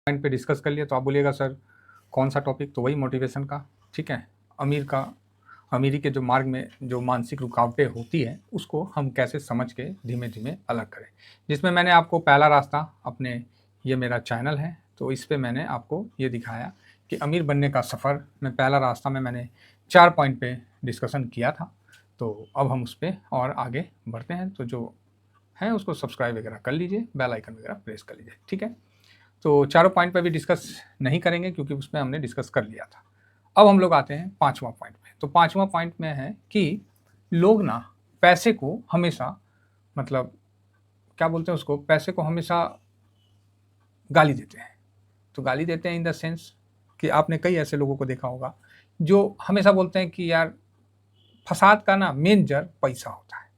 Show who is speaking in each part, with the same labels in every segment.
Speaker 1: Point पे discuss कर लिया तो आप बोलिएगा सर कौन सा टॉपिक, तो वही मोटिवेशन का। ठीक है, अमीरी के जो मार्ग में जो मानसिक रुकावटें होती हैं उसको हम कैसे समझ के धीमे धीमे अलग करें, जिसमें मैंने आपको पहला रास्ता अपने, ये मेरा चैनल है तो इस पे मैंने आपको ये दिखाया कि अमीर बनने का सफ़र में पहला रास्ता में मैंने 4 पॉइंट पे डिस्कशन किया था। तो अब हम उस पर और आगे बढ़ते हैं, तो जो है उसको सब्सक्राइब वगैरह कर लीजिए, बेल आइकन वगैरह प्रेस कर लीजिए। ठीक है, तो चारों पॉइंट पे भी डिस्कस नहीं करेंगे क्योंकि उसमें हमने डिस्कस कर लिया था। अब हम लोग आते हैं 5वां पॉइंट पे। तो 5वां पॉइंट में है कि लोग ना पैसे को हमेशा, मतलब क्या बोलते हैं उसको, पैसे को हमेशा गाली देते हैं। तो गाली देते हैं इन द सेंस कि आपने कई ऐसे लोगों को देखा होगा जो हमेशा बोलते हैं कि यार फसाद का ना मेन जड़ पैसा होता है।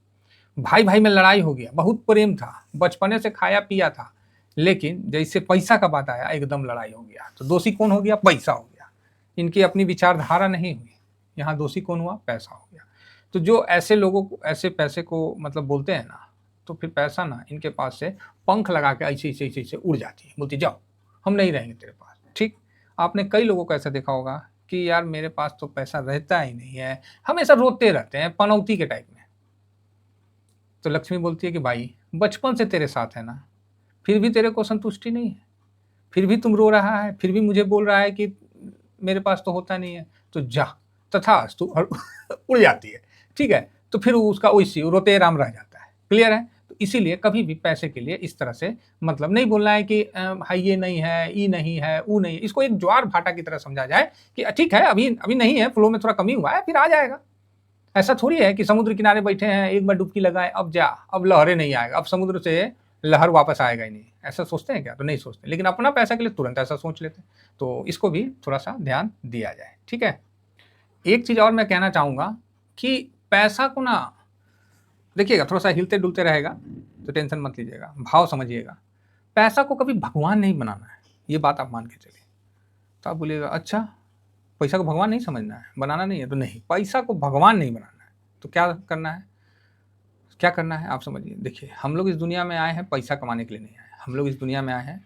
Speaker 1: भाई भाई में लड़ाई हो गया, बहुत प्रेम था, बचपने से खाया पिया था, लेकिन जैसे पैसा का बात आया एकदम लड़ाई हो गया। तो दोषी कौन हो गया? पैसा हो गया। इनकी अपनी विचारधारा नहीं हुई, यहाँ दोषी कौन हुआ? पैसा हो गया। तो जो ऐसे लोगों को, ऐसे पैसे को मतलब बोलते हैं ना, तो फिर पैसा ना इनके पास से पंख लगा के ऐसे ऐसे ऐसे ऐसे उड़ जाती है, बोलती जाओ हम नहीं रहेंगे तेरे पास। ठीक, आपने कई लोगों को ऐसा देखा होगा कि यार मेरे पास तो पैसा रहता ही नहीं है, हमेशा रोते रहते हैं पनौती के टाइप में। तो लक्ष्मी बोलती है कि भाई बचपन से तेरे साथ है ना, फिर भी तेरे को संतुष्टि नहीं है, फिर भी तुम रो रहा है, फिर भी मुझे बोल रहा है कि मेरे पास तो होता नहीं है, तो जा तथास्तु और उड़ जाती है। ठीक है, तो फिर उसका वैसी रोते राम रह जाता है। क्लियर है? तो इसीलिए कभी भी पैसे के लिए इस तरह से मतलब नहीं बोलना है कि भाई ये नहीं है, ई नहीं है, वो नहीं है। इसको एक ज्वार भाटा की तरह समझा जाए कि ठीक है अभी अभी नहीं है, फ्लो में थोड़ा कमी हुआ है, फिर आ जाएगा। ऐसा थोड़ी है कि समुद्र किनारे बैठे हैं, एक बार डुबकी लगाए अब जा, अब लहरें नहीं आएगा, अब समुद्र से लहर वापस आएगा ही नहीं। ऐसा सोचते हैं क्या? तो नहीं सोचते, लेकिन अपना पैसा के लिए तुरंत ऐसा सोच लेते हैं। तो इसको भी थोड़ा सा ध्यान दिया जाए। ठीक है, एक चीज़ और मैं कहना चाहूँगा कि पैसा को ना देखिएगा, थोड़ा सा हिलते डुलते रहेगा तो टेंशन मत लीजिएगा, भाव समझिएगा। पैसा को कभी भगवान नहीं बनाना है, ये बात आप मान के चलिए। तो आप बोलिएगा अच्छा पैसा को भगवान नहीं समझना है, बनाना नहीं है, तो नहीं, पैसा को भगवान नहीं बनाना है। तो क्या करना है? क्या करना है आप समझिए। देखिए, हम लोग इस दुनिया में आए हैं पैसा कमाने के लिए नहीं आए, हम लोग इस दुनिया में आए हैं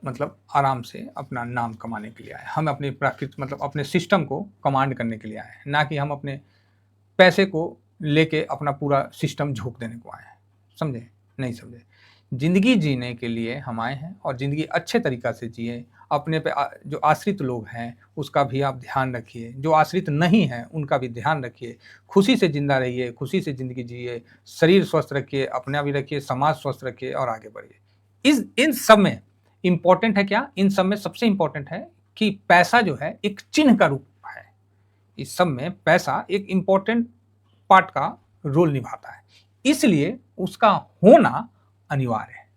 Speaker 1: मतलब आराम से अपना नाम कमाने के लिए आए हैं। हम अपने प्राकृतिक मतलब अपने सिस्टम को कमांड करने के लिए आए हैं, ना कि हम अपने पैसे को लेके अपना पूरा सिस्टम झोंक देने को आए हैं। समझे? नहीं समझे? ज़िंदगी जीने के लिए हम आए हैं और ज़िंदगी अच्छे तरीक़ा से जिए। अपने पे जो आश्रित लोग हैं उसका भी आप ध्यान रखिए, जो आश्रित नहीं हैं उनका भी ध्यान रखिए। खुशी से ज़िंदा रहिए, खुशी से ज़िंदगी जिए, शरीर स्वस्थ रखिए, अपना भी रखिए, समाज स्वस्थ रखिए और आगे बढ़िए। इन सब में इम्पोर्टेंट है क्या? इन सब में सबसे इम्पोर्टेंट है कि पैसा जो है एक चिन्ह का रूप है। इस सब में पैसा एक इम्पोर्टेंट पार्ट का रोल निभाता है, इसलिए उसका होना अनिवार्य है।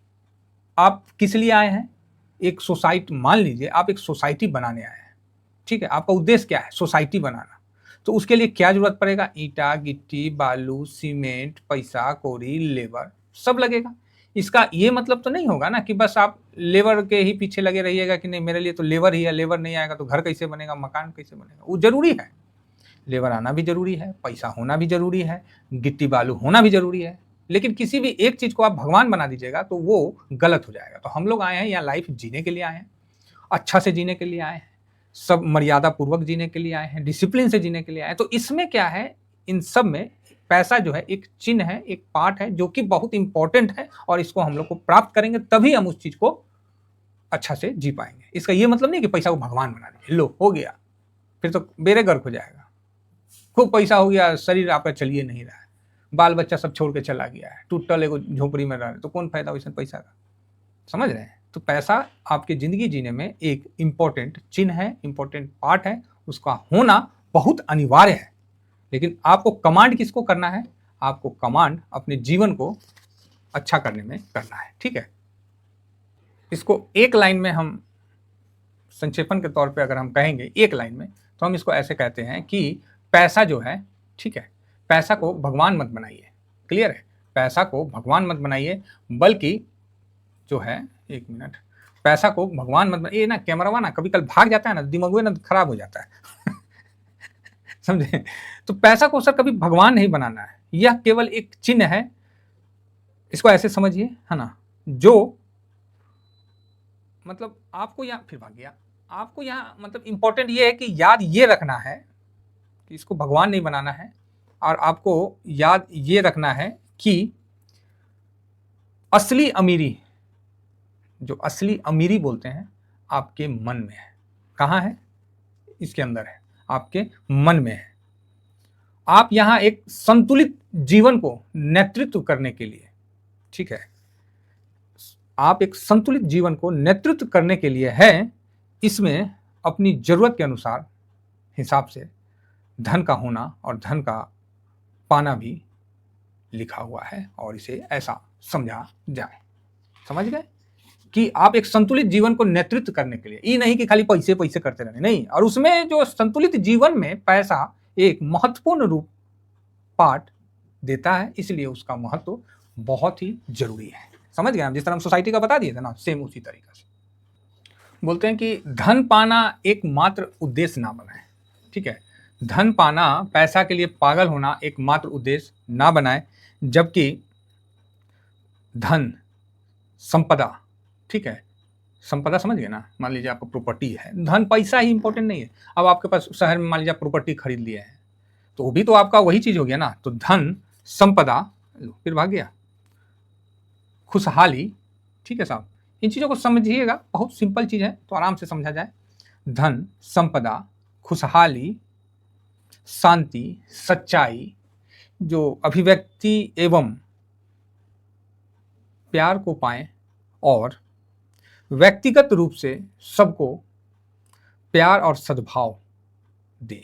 Speaker 1: आप किस लिए आए हैं? एक सोसाइटी, मान लीजिए आप एक सोसाइटी बनाने आए हैं। ठीक है, आपका उद्देश्य क्या है? सोसाइटी बनाना। तो उसके लिए क्या जरूरत पड़ेगा? ईंटा, गिट्टी, बालू, सीमेंट, पैसा कौड़ी, लेबर सब लगेगा। इसका ये मतलब तो नहीं होगा ना कि बस आप लेबर के ही पीछे लगे रहिएगा कि नहीं मेरे लिए तो लेबर ही है, लेबर नहीं आएगा तो घर कैसे बनेगा, मकान कैसे बनेगा। वो जरूरी है, लेबर आना भी जरूरी है, पैसा होना भी जरूरी है, गिट्टी बालू होना भी जरूरी है, लेकिन किसी भी एक चीज को आप भगवान बना दीजिएगा तो वो गलत हो जाएगा। तो हम लोग आए हैं यहाँ लाइफ जीने के लिए आए हैं, अच्छा से जीने के लिए आए हैं, सब मर्यादा पूर्वक जीने के लिए आए हैं, डिसिप्लिन से जीने के लिए आए हैं। तो इसमें क्या है, इन सब में पैसा जो है एक चिन्ह है, एक पार्ट है जो कि बहुत इंपॉर्टेंट है और इसको हम लोग को प्राप्त करेंगे तभी हम उस चीज को अच्छा से जी पाएंगे। इसका ये मतलब नहीं कि पैसा को भगवान बना दीजिए, लो हो गया, फिर तो बेरे गर्क हो जाएगा। खूब पैसा हो गया, शरीर आपका चलिए नहीं रहा है, बाल बच्चा सब छोड़ के चला गया है, टूटल एगो झोपड़ी में रह रहे, तो कौन फायदा वैसे पैसा का? समझ रहे हैं? तो पैसा आपकी जिंदगी जीने में एक इंपॉर्टेंट चिन्ह है, इंपॉर्टेंट पार्ट है, उसका होना बहुत अनिवार्य है। लेकिन आपको कमांड किसको करना है? आपको कमांड अपने जीवन को अच्छा करने में करना है। ठीक है, इसको एक लाइन में हम संक्षेपण के तौर पे अगर हम कहेंगे एक लाइन में, तो हम इसको ऐसे कहते हैं कि पैसा जो है, ठीक है, पैसा को भगवान मत बनाइए। क्लियर है? पैसा को भगवान मत बनाइए, बल्कि जो है, एक मिनट, पैसा को भगवान मत बनाइए। ये ना कैमरावा ना कभी कल भाग जाता है ना, दिमाग ना खराब हो जाता है समझे? तो पैसा को सर कभी भगवान नहीं बनाना है, यह केवल एक चिन्ह है। इसको ऐसे समझिए, है ना, जो मतलब आपको यहाँ फिर भाग गया, आपको यहाँ मतलब इंपॉर्टेंट ये है कि याद ये रखना है कि इसको भगवान नहीं बनाना है, और आपको याद ये रखना है कि असली अमीरी, जो असली अमीरी बोलते हैं, आपके मन में है। कहाँ है? इसके अंदर है, आपके मन में है। आप यहां एक संतुलित जीवन को नेतृत्व करने के लिए, ठीक है, आप एक संतुलित जीवन को नेतृत्व करने के लिए है, इसमें अपनी जरूरत के अनुसार हिसाब से धन का होना और धन का पाना भी लिखा हुआ है, और इसे ऐसा समझा जाए। समझ गए कि आप एक संतुलित जीवन को नेतृत्व करने के लिए, ये नहीं कि खाली पैसे पैसे करते रहने, नहीं। और उसमें जो संतुलित जीवन में पैसा एक महत्वपूर्ण रूप पार्ट देता है, इसलिए उसका महत्व बहुत ही जरूरी है। समझ गए? जिस तरह हम सोसाइटी का बता दिए थे ना, सेम उसी तरीके से बोलते हैं कि धन पाना एकमात्र उद्देश्य ना बनाए। ठीक है, धन पाना, पैसा के लिए पागल होना एकमात्र उद्देश्य ना बनाए, जबकि धन, संपदा, ठीक है, संपदा समझ गए ना, मान लीजिए आपका प्रॉपर्टी है, धन पैसा ही इंपॉर्टेंट नहीं है। अब आपके पास शहर में मान लीजिए आप प्रॉपर्टी खरीद लिए है, तो वो भी तो आपका वही चीज हो गया ना। तो धन, संपदा, फिर भाग गया, खुशहाली, ठीक है साहब, इन चीजों को समझिएगा, बहुत सिंपल चीज है तो आराम से समझा जाए। धन, संपदा, खुशहाली, शांति, सच्चाई, जो अभिव्यक्ति एवं प्यार को पाएं और व्यक्तिगत रूप से सबको प्यार और सद्भाव दे,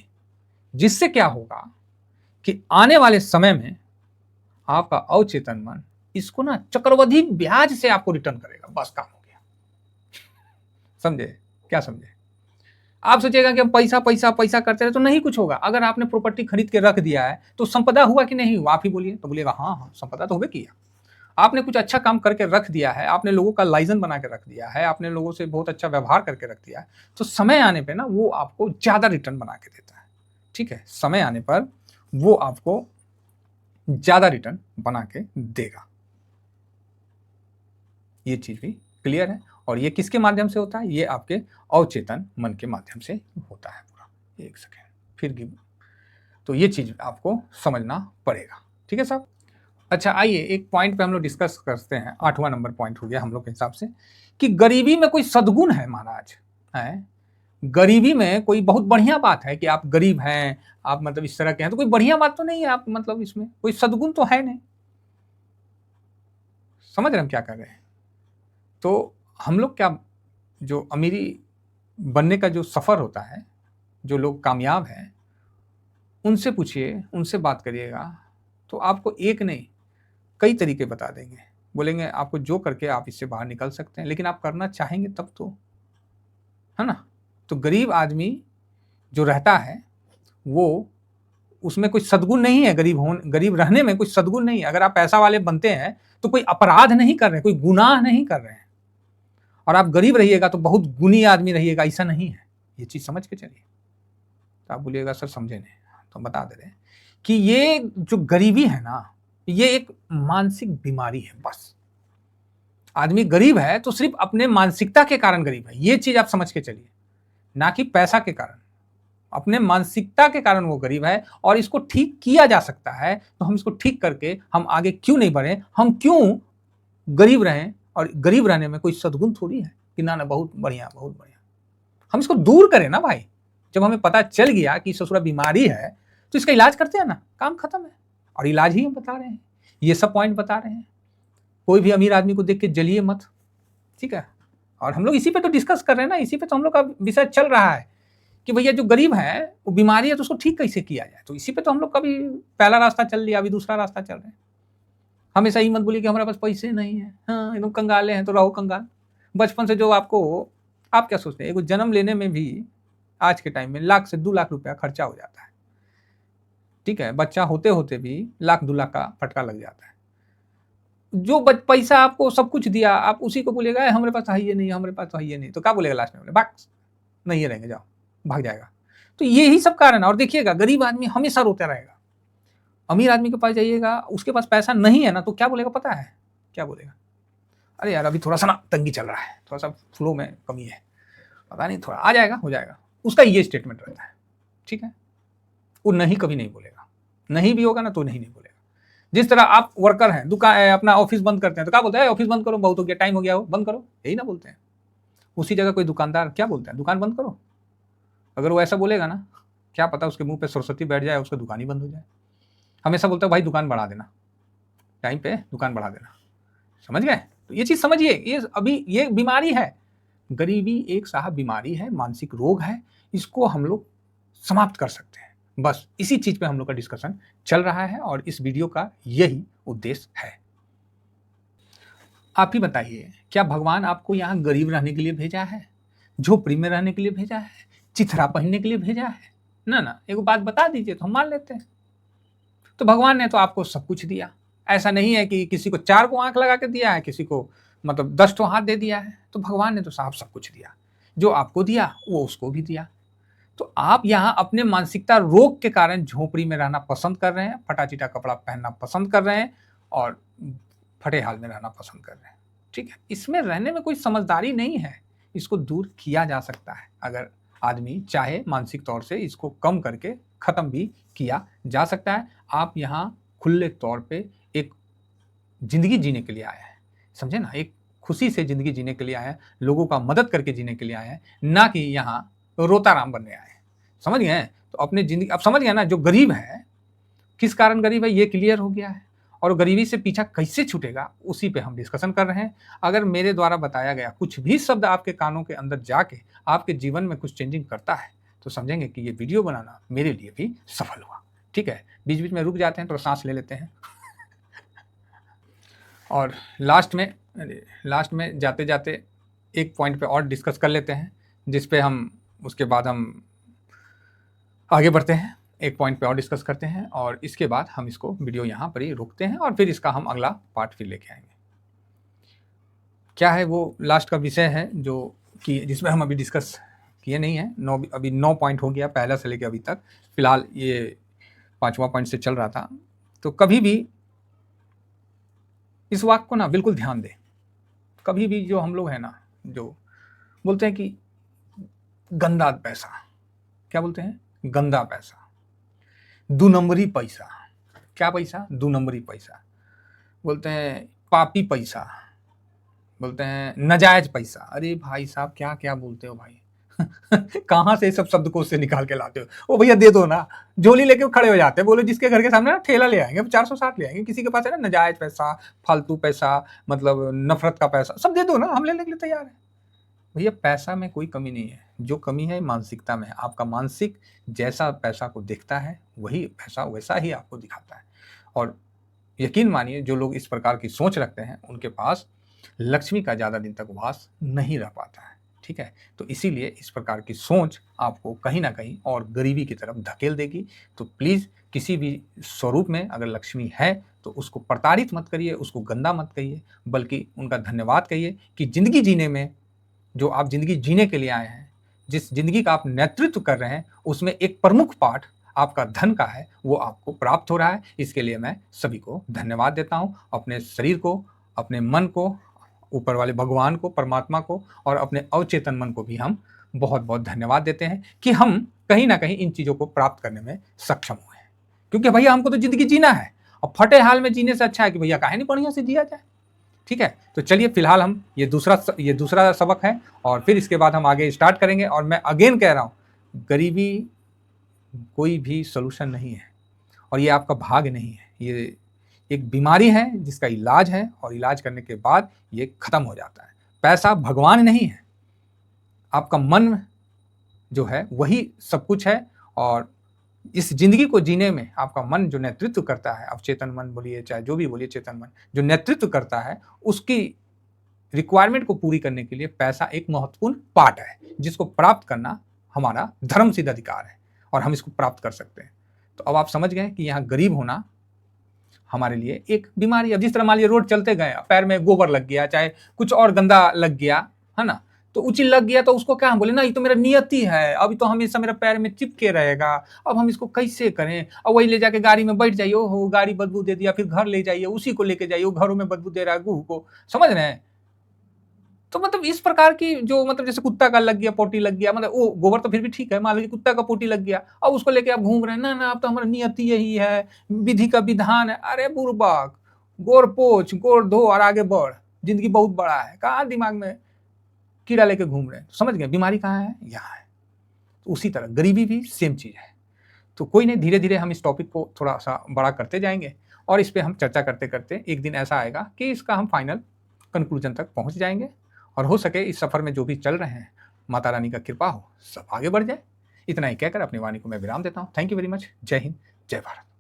Speaker 1: जिससे क्या होगा कि आने वाले समय में आपका अवचेतन मन इसको ना चक्रवृद्धि ब्याज से आपको रिटर्न करेगा। बस काम हो गया। समझे? क्या समझे? आप सोचेगा कि हम पैसा पैसा पैसा करते रहे तो नहीं कुछ होगा। अगर आपने प्रॉपर्टी खरीद के रख दिया है तो संपदा हुआ कि नहीं हुआ? आप ही बोलिए। तो बोलिएगा हाँ हाँ संपदा तो हुए किया। आपने कुछ अच्छा काम करके रख दिया है, आपने लोगों का लाइजन बना के रख दिया है, आपने लोगों से बहुत अच्छा व्यवहार करके रख दिया है, तो समय आने पे ना वो आपको ज्यादा रिटर्न बना के देता है। ठीक है, समय आने पर वो आपको ज्यादा रिटर्न बना के देगा। ये चीज भी क्लियर है। और ये किसके माध्यम से होता है? ये आपके अवचेतन मन के माध्यम से होता है पूरा। एक सेकेंड फिर गिव। तो ये चीज आपको समझना पड़ेगा। ठीक है साहब। अच्छा आइए एक पॉइंट पे हम लोग डिस्कस करते हैं। 8वां नंबर पॉइंट हो गया हम लोग के हिसाब से कि गरीबी में कोई सद्गुण है महाराज? है गरीबी में कोई बहुत बढ़िया बात है कि आप गरीब हैं, आप मतलब इस तरह के हैं, तो कोई बढ़िया बात तो नहीं है। आप मतलब इसमें कोई सद्गुण तो है नहीं। समझ रहे हम क्या कर रहे हैं? तो हम लोग क्या, जो अमीरी बनने का जो सफर होता है, जो लोग कामयाब हैं उनसे पूछिए, उनसे बात करिएगा, तो आपको एक नहीं कई तरीके बता देंगे। बोलेंगे आपको जो करके आप इससे बाहर निकल सकते हैं, लेकिन आप करना चाहेंगे तब तो, है ना। तो गरीब आदमी जो रहता है वो, उसमें कोई सद्गुण नहीं है। गरीब रहने में कोई सद्गुण नहीं है। अगर आप पैसा वाले बनते हैं तो कोई अपराध नहीं कर रहे, कोई गुनाह नहीं कर रहे हैं। और आप गरीब रहिएगा तो बहुत गुणी आदमी रहिएगा, ऐसा नहीं है। ये चीज समझ के चलिए। तो आप बोलिएगा सर समझे नहीं, तो बता दे रहे हैं कि ये जो गरीबी है ना, ये एक मानसिक बीमारी है। बस आदमी गरीब है तो सिर्फ अपने मानसिकता के कारण गरीब है। ये चीज आप समझ के चलिए, ना कि पैसा के कारण। अपने मानसिकता के कारण वो गरीब है, और इसको ठीक किया जा सकता है। तो हम इसको ठीक करके हम आगे क्यों नहीं बढ़े? हम क्यों गरीब रहें? और गरीब रहने में कोई सद्गुण थोड़ी है कि ना ना बहुत बढ़िया बहुत बढ़िया। हम इसको दूर करें ना भाई। जब हमें पता चल गया कि ससुरा बीमारी है तो इसका इलाज करते हैं ना, काम खत्म है। और इलाज ही हम बता रहे हैं, ये सब पॉइंट बता रहे हैं। कोई भी अमीर आदमी को देख के जलिए मत, ठीक है। और हम लोग इसी पे तो डिस्कस कर रहे हैं ना, इसी पे तो हम लोग का विषय चल रहा है कि भैया जो गरीब है वो बीमारी है तो उसको ठीक कैसे किया जाए। तो इसी पे तो हम लोग का भी पहला रास्ता चल लिया, अभी दूसरा रास्ता चल रहे हैं। हमेशा ही मत बोलिए कि हमारे पास पैसे नहीं है, हाँ एकदम कंगाले हैं तो रहो कंगाल। बचपन से जो आपको, आप क्या सोचते हैं, एक जन्म लेने में भी आज के टाइम में 1 से 2 लाख रुपया खर्चा हो जाता है। ठीक है, बच्चा होते होते भी 1 2 लाख का फटका लग जाता है। जो पैसा आपको सब कुछ दिया, आप उसी को बोलेगा हमारे पास है ये नहीं, हमारे पास तो है ये नहीं, तो क्या बोलेगा लास्ट में? बोले भाग, नहीं रहेंगे, जाओ, भाग जाएगा। तो यही सब कारण है। और देखिएगा गरीब आदमी हमेशा रोता रहेगा। अमीर आदमी के पास जाइएगा, उसके पास पैसा नहीं है ना, तो क्या बोलेगा पता है? क्या बोलेगा? अरे यार अभी थोड़ा सा ना तंगी चल रहा है, थोड़ा सा फ्लो में कमी है, पता नहीं, थोड़ा आ जाएगा, हो जाएगा, उसका ये स्टेटमेंट रहता है, ठीक है। वो नहीं कभी नहीं बोलेगा, नहीं भी होगा ना तो नहीं बोलेगा। जिस तरह आप वर्कर हैं, दुकान अपना ऑफिस बंद करते हैं तो क्या बोलते हैं, ऑफिस बंद करो, बहुत हो गया, टाइम हो गया, हो बंद करो, यही ना बोलते हैं। उसी जगह कोई दुकानदार क्या बोलते हैं, दुकान बंद करो। अगर वो ऐसा बोलेगा ना, क्या पता उसके मुंह पे सरस्वती बैठ जाए, उसकी दुकान ही बंद हो जाए। हमेशा बोलता है भाई दुकान बढ़ा देना, टाइम पे दुकान बढ़ा देना, समझ गए। तो ये चीज समझिए, ये अभी ये बीमारी है, गरीबी एक साहब बीमारी है, मानसिक रोग है, इसको हम लोग समाप्त कर सकते हैं। बस इसी चीज पे हम लोग का डिस्कशन चल रहा है और इस वीडियो का यही उद्देश्य है। आप ही बताइए, क्या भगवान आपको यहाँ गरीब रहने के लिए भेजा है, झोपड़ी में रहने के लिए भेजा है, चिथरा पहनने के लिए भेजा है? ना ना, एक बात बता दीजिए तो हम मान लेते हैं। तो भगवान ने तो आपको सब कुछ दिया, ऐसा नहीं है कि किसी को 4 को आंख लगा के दिया है, किसी को मतलब 10 तो हाथ दे दिया है। तो भगवान ने तो साहब सब कुछ दिया, जो आपको दिया वो उसको भी दिया। तो आप यहाँ अपने मानसिकता रोग के कारण झोपड़ी में रहना पसंद कर रहे हैं, फटा चिटा कपड़ा पहनना पसंद कर रहे हैं और फटे हाल में रहना पसंद कर रहे हैं, ठीक है। इसमें रहने में कोई समझदारी नहीं है, इसको दूर किया जा सकता है अगर आदमी चाहे, मानसिक तौर से इसको कम करके खत्म भी किया जा सकता है। आप यहाँ खुले तौर पे एक जिंदगी जीने के लिए आए हैं, समझे ना, एक खुशी से जिंदगी जीने के लिए आए हैं, लोगों का मदद करके जीने के लिए आए हैं, ना कि यहाँ रोता राम बनने आए हैं, समझ गए। तो अपने जिंदगी, अब समझ गया ना, जो गरीब है किस कारण गरीब है ये क्लियर हो गया है, और गरीबी से पीछा कैसे छूटेगा उसी पे हम डिस्कशन कर रहे हैं। अगर मेरे द्वारा बताया गया कुछ भी शब्द आपके कानों के अंदर जाके आपके जीवन में कुछ चेंजिंग करता है तो समझेंगे कि ये वीडियो बनाना मेरे लिए भी सफल हुआ, ठीक है। बीच बीच में रुक जाते हैं, थोड़ा सांस ले लेते हैं और लास्ट में जाते जाते एक पॉइंट पे और डिस्कस कर लेते हैं, जिस पे हम उसके बाद हम आगे बढ़ते हैं, एक पॉइंट पे और डिस्कस करते हैं और इसके बाद हम इसको वीडियो यहाँ पर ही रोकते हैं और फिर इसका हम अगला पार्ट फिर लेके आएंगे। क्या है वो लास्ट का विषय है जो कि जिसमें हम अभी डिस्कस किए नहीं है। अभी 9 पॉइंट हो गया पहला से लेके अभी तक, फिलहाल ये 5वां पॉइंट से चल रहा था। तो कभी भी इस वाक्य को ना बिल्कुल ध्यान दें, कभी भी जो हम लोग हैं ना, जो बोलते हैं कि गंदा पैसा, क्या बोलते हैं, गंदा पैसा, 2 नंबरी पैसा, क्या पैसा, 2 नंबरी पैसा, बोलते हैं पापी पैसा, बोलते हैं नाजायज पैसा। अरे भाई साहब क्या क्या बोलते हो भाई कहाँ से सब शब्दकोश से निकाल के लाते हो? ओ भैया दे दो ना, झोली लेके खड़े हो जाते हैं, बोले जिसके घर के सामने ना ठेला ले आएंगे, 460 ले आएंगे, किसी के पास है ना नाजायज पैसा, फालतू पैसा, मतलब नफरत का पैसा, सब दे दो ना, हम लेने के लिए तैयार है। भैया पैसा में कोई कमी नहीं है, जो कमी है मानसिकता में है। आपका मानसिक जैसा पैसा को देखता है वही पैसा वैसा ही आपको दिखाता है। और यकीन मानिए जो लोग इस प्रकार की सोच रखते हैं उनके पास लक्ष्मी का ज़्यादा दिन तक वास नहीं रह पाता है, ठीक है। तो इसीलिए इस प्रकार की सोच आपको कहीं ना कहीं और गरीबी की तरफ धकेल देगी। तो प्लीज़ किसी भी स्वरूप में अगर लक्ष्मी है तो उसको प्रताड़ित मत करिए, उसको गंदा मत कहिए, बल्कि उनका धन्यवाद कहिए कि ज़िंदगी जीने में, जो आप ज़िंदगी जीने के लिए आए हैं, जिस ज़िंदगी का आप नेतृत्व कर रहे हैं, उसमें एक प्रमुख पार्ट आपका धन का है, वो आपको प्राप्त हो रहा है। इसके लिए मैं सभी को धन्यवाद देता हूँ, अपने शरीर को, अपने मन को, ऊपर वाले भगवान को, परमात्मा को और अपने अवचेतन मन को भी हम बहुत बहुत धन्यवाद देते हैं कि हम कहीं ना कहीं इन चीज़ों को प्राप्त करने में सक्षम हुए हैं। क्योंकि भैया हमको तो ज़िंदगी जीना है और फटे हाल में जीने से अच्छा है कि भैया काहे नहीं बढ़िया से जिया जाए, ठीक है। तो चलिए फिलहाल हम ये दूसरा सबक है और फिर इसके बाद हम आगे स्टार्ट करेंगे। और मैं अगेन कह रहा हूँ, गरीबी कोई भी सोल्यूशन नहीं है और ये आपका भाग्य नहीं है, ये एक बीमारी है जिसका इलाज है और इलाज करने के बाद ये खत्म हो जाता है। पैसा भगवान नहीं है, आपका मन जो है वही सब कुछ है। और इस जिंदगी को जीने में आपका मन जो नेतृत्व करता है, अब चेतन मन बोलिए चाहे जो भी बोलिए, चेतन मन जो नेतृत्व करता है, उसकी रिक्वायरमेंट को पूरी करने के लिए पैसा एक महत्वपूर्ण पार्ट है, जिसको प्राप्त करना हमारा धर्म सिद्ध अधिकार है और हम इसको प्राप्त कर सकते हैं। तो अब आप समझ गए कि यहाँ गरीब होना हमारे लिए एक बीमारी है। जिस तरह मान लीजिए रोड चलते गए, पैर में गोबर लग गया, चाहे कुछ और गंदा लग गया, है ना, तो उचिल लग गया तो उसको क्या हम बोले ना, ये तो मेरा नियति है, अभी तो हमेशा मेरा पैर में चिपके रहेगा, अब हम इसको कैसे करें। और वही ले जाके गाड़ी में बैठ जाइए, ओहो गाड़ी बदबू दे दिया, फिर घर ले जाइए, उसी को लेके जाइए, वो घरों में बदबू दे रहा है, गुह को, समझ रहे हैं। तो मतलब इस प्रकार की जो मतलब जैसे कुत्ता का लग गया, पोटी लग गया, मतलब वो गोबर तो फिर भी ठीक है, मान लीजिए कुत्ता का पोटी लग गया, अब उसको लेके आप घूम रहे हैं, ना अब तो हमारा नियति यही है, विधि का विधान है। अरे बुर्बक, गोड़ पोछ, गोड़ धो और आगे बढ़, जिंदगी बहुत बड़ा है। कहाँ दिमाग में कीड़ा लेके घूम रहे हैं? तो समझ गए बीमारी कहाँ है? यहाँ है। तो उसी तरह गरीबी भी सेम चीज है। तो कोई नहीं, धीरे धीरे हम इस टॉपिक को थोड़ा सा बड़ा करते जाएंगे और इस पे हम चर्चा करते करते एक दिन ऐसा आएगा कि इसका हम फाइनल कंक्लूजन तक पहुंच जाएंगे, और हो सके इस सफर में जो भी चल रहे हैं, माता रानी का कृपा हो, सब आगे बढ़ जाए। इतना ही कहकर अपनी वाणी को मैं विराम देता हूँ। Thank you very much. जय हिंद, जय भारत।